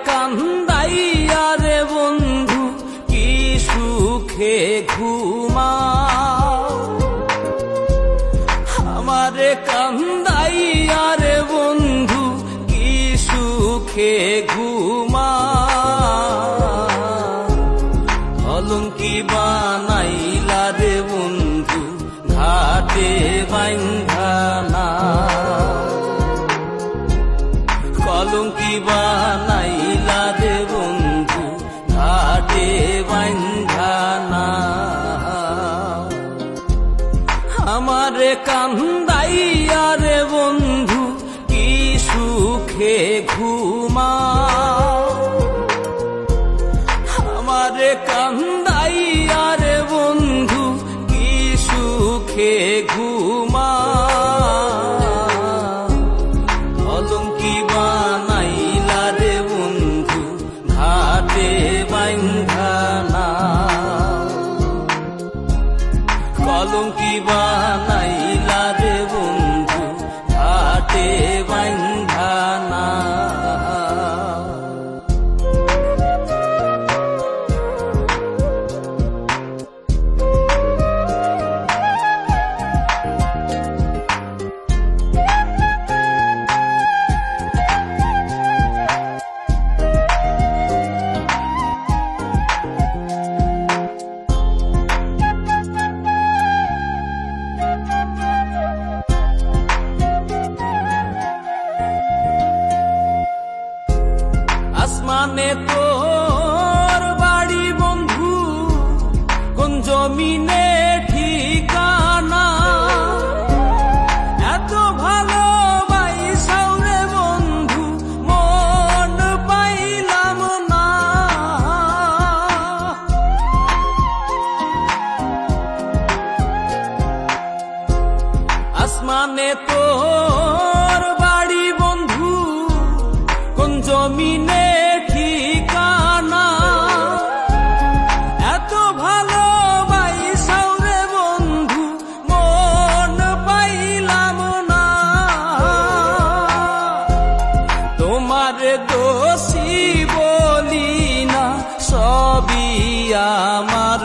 কান্দাইয়া রে বন্ধু কি সুখে ঘুমা, আমারে কান্দাইয়া রে বন্ধু কি সুখে ঘুমা। কলঙ্কি বানাইলা রে বন্ধু ঘাটে বাইন্ধানা, কলঙ্কি বানাইলা রে বন্ধু ঘাটে বাইন্ধানা। আমারে কান্দাইয়া রে বন্ধু কি সুখে ঘুমা, আমারে কান্দাইয়া রে বন্ধু কি সুখে ঘুমা। কলঙ্কি বানাইলা রে বন্ধু ঘাটে বাইন্ধানা, কলঙ্কি বানাইলা রে বন্ধু ঘাটে বাইন্ধানা। আসমানে তোর বাড়ি বন্ধু, কোন জমিনে ঠিকানা, এত ভালোবাসাও রে বন্ধু মন পাইলাম না। আসমানে তোর বাড়ি বন্ধু, কোন জমিনে ঠিকানা, এত ভালোবাসাও রে বন্ধু মন পাইলাম না। তোমার দোষী বলি না, সবই আমার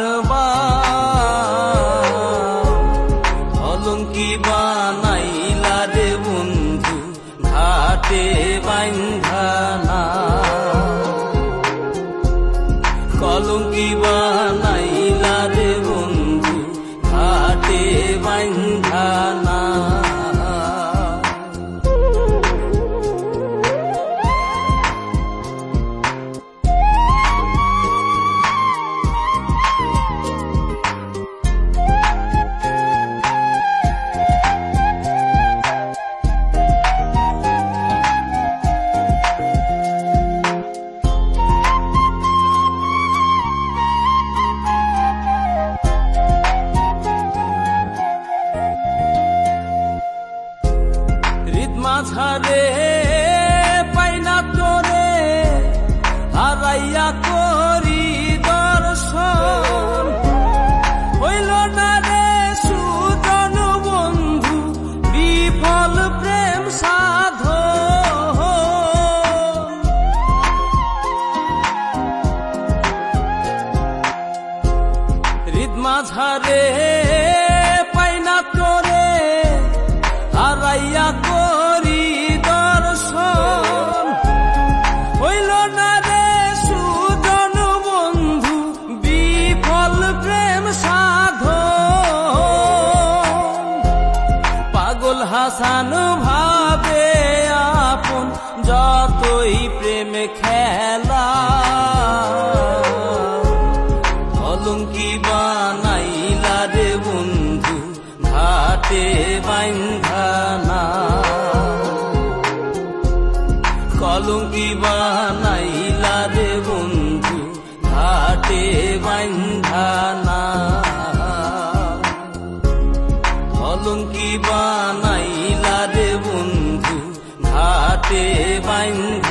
কলঙ্কি বানাইলা রে বন্ধু ঘাটে বাইন্ধানা, কলঙ্কি বানাইলা রে বন্ধু ঘাটে বাইন্ধানা। মাঝারে পাইনা তোরে হারাইয়া করি দর্শন, হইল না রে সুজন বন্ধু বিফল প্রেম সাধন। হৃদ মাঝারে পাইনা তোরে হারাইয়া করি দর্শন, হইল না রে সুজন বন্ধু বিফল প্রেম সাধন। পাগল হাসান ভাবে আপন যতই প্রেম খেলা, কলঙ্কি বানাইলা রে বন্ধু ঘাটে বাইন্ধানা, কলঙ্কি বানাইলা রে বন্ধু ঘাটে বাইন্ধানা, কলঙ্কি বানাইলা রে বন্ধু ঘাটে বাইন্ধানা।